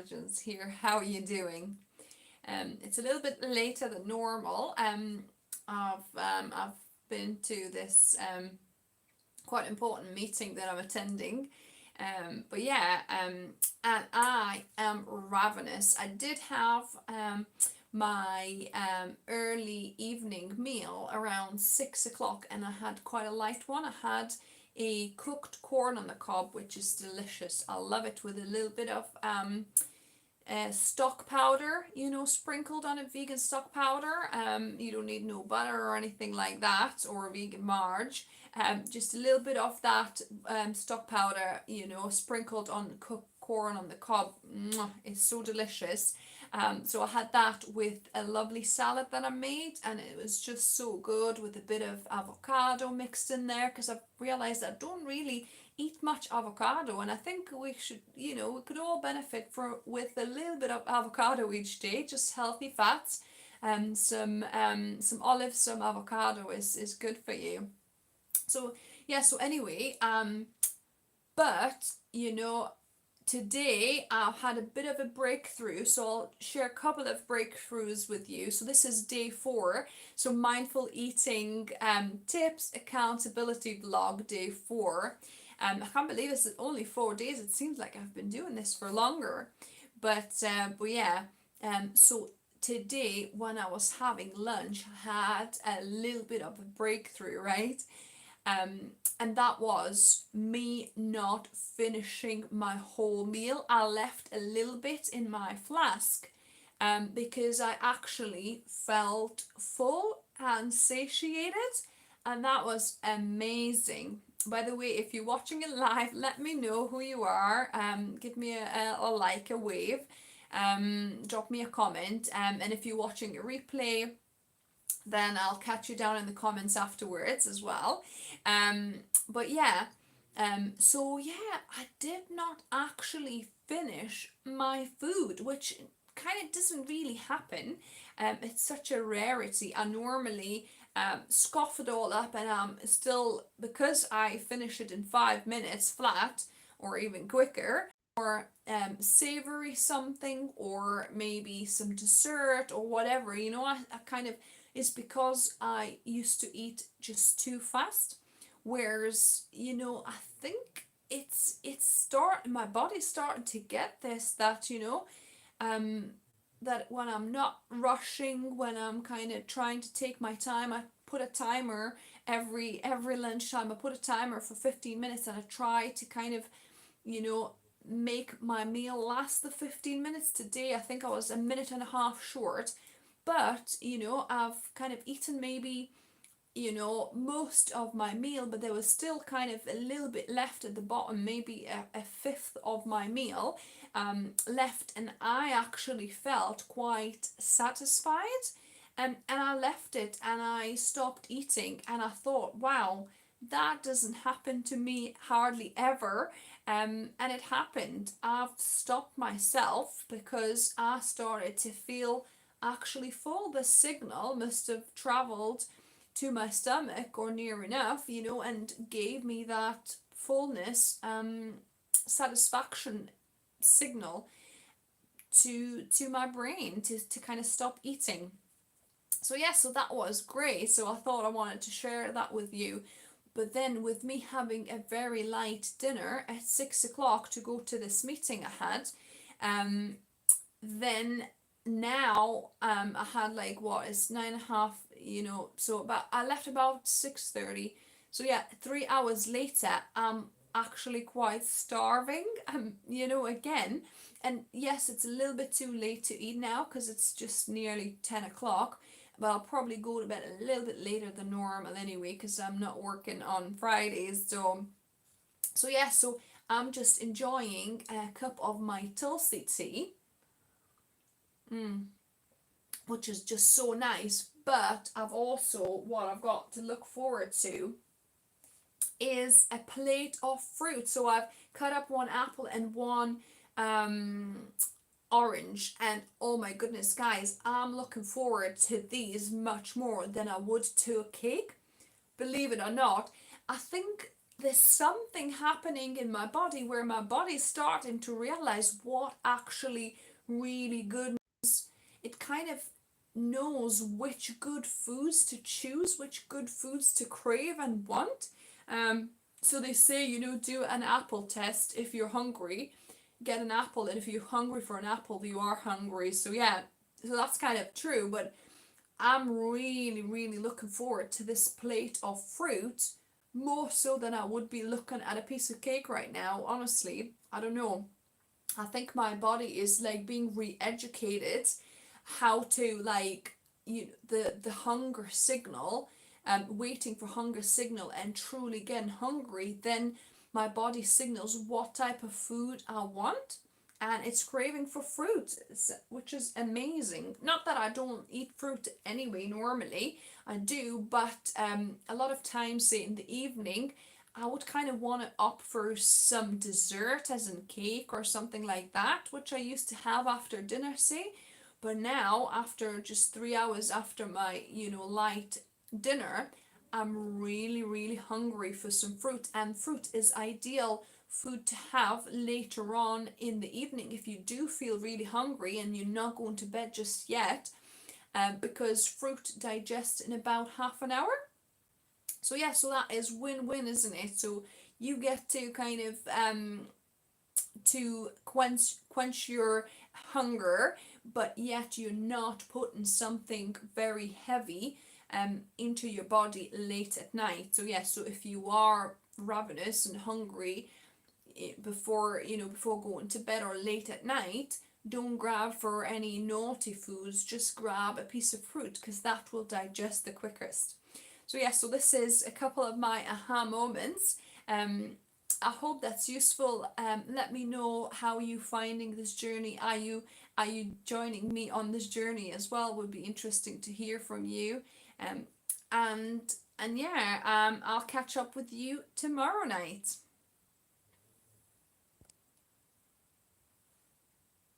intelligence here. How are you doing? It's a little bit later than normal. I've been to this quite important meeting that I'm attending. But yeah, and I am ravenous. I did have my early evening meal around 6 o'clock, and I had quite a light one. I had a cooked corn on the cob, which is delicious. I love it with a little bit of stock powder, sprinkled on it, vegan stock powder. You don't need no butter or anything like that, or vegan marge. Just a little bit of that stock powder, sprinkled on cooked corn on the cob. Mwah, it's so delicious. So I had that with a lovely salad that I made, and it was just so good with a bit of avocado mixed in there, because I've realized I don't really eat much avocado, and I think we should, we could all benefit from with a little bit of avocado each day, just healthy fats. Some olives, some avocado is good for you. So yeah, so anyway, but today I've had a bit of a breakthrough, so I'll share a couple of breakthroughs with you. So this is day 4, so mindful eating tips, accountability vlog, day 4. I can't believe it's only 4 days. It seems like I've been doing this for longer, but yeah. So today when I was having lunch, I had a little bit of a breakthrough, right? And that was me not finishing my whole meal. I left a little bit in my flask because I actually felt full and satiated, and that was amazing. By the way, if you're watching it live, let me know who you are. Give me a like, a wave, drop me a comment, and if you're watching a replay, then I'll catch you down in the comments afterwards as well. But yeah, so yeah, I did not actually finish my food, which kind of doesn't really happen. It's such a rarity. I normally scoff it all up, and I'm still, because I finish it in 5 minutes flat or even quicker, or savory something, or maybe some dessert or whatever. I kind of, it's because I used to eat just too fast. Whereas, I think it's start my body's starting to get this, that um that when I'm not rushing, when I'm kind of trying to take my time, I put a timer every lunchtime. I put a timer for 15 minutes, and I try to kind of, you know, make my meal last the 15 minutes. Today, I think I was a minute and a half short, but I've kind of eaten maybe, most of my meal, but there was still kind of a little bit left at the bottom, maybe a fifth of my meal left, and I actually felt quite satisfied. And I left it, and I stopped eating, and I thought, wow, that doesn't happen to me hardly ever. And it happened. I've stopped myself because I started to feel actually full. The signal must have traveled to my stomach or near enough, and gave me that fullness, satisfaction signal to my brain to kind of stop eating. So yeah, so that was great. So I thought I wanted to share that with you. But then, with me having a very light dinner at 6 o'clock to go to this meeting I had, then now I had, like, what is 9.5, so about, I left about 6:30. So yeah, 3 hours later, I'm actually quite starving, again. And yes, it's a little bit too late to eat now because it's just nearly 10 o'clock. But I'll probably go to bed a little bit later than normal anyway, because I'm not working on Fridays. So yeah, so I'm just enjoying a cup of my Tulsi tea, which is just so nice. But I've also, what I've got to look forward to is a plate of fruit. So I've cut up one apple and one orange, and oh my goodness, guys, I'm looking forward to these much more than I would to a cake. Believe it or not, I think there's something happening in my body where my body's starting to realize what actually really good is. It kind of knows which good foods to choose, which good foods to crave and want. Um, so they say, do an apple test if you're hungry. Get an apple, and if you're hungry for an apple, you are hungry. So yeah, so that's kind of true. But I'm really, really looking forward to this plate of fruit more so than I would be looking at a piece of cake right now. Honestly, I don't know. I think my body is like being re-educated how to like the hunger signal, waiting for hunger signal and truly getting hungry, then my body signals what type of food I want, and it's craving for fruit, which is amazing. Not that I don't eat fruit anyway normally, I do, but a lot of times, say in the evening, I would kind of want to opt for some dessert, as in cake or something like that, which I used to have after dinner, say. But now, after just 3 hours after my, light dinner, I'm really, really hungry for some fruit. And fruit is ideal food to have later on in the evening if you do feel really hungry and you're not going to bed just yet, because fruit digests in about half an hour. So yeah, so that is win-win, isn't it? So you get to kind of to quench your hunger, but yet you're not putting something very heavy into your body late at night. So yeah, so if you are ravenous and hungry, before before going to bed or late at night, don't grab for any naughty foods, just grab a piece of fruit because that will digest the quickest. So yeah, so this is a couple of my aha moments. I hope that's useful. Let me know how you finding this journey. Are you joining me on this journey as well? Would be interesting to hear from you. Um, and and yeah, I'll catch up with you tomorrow night.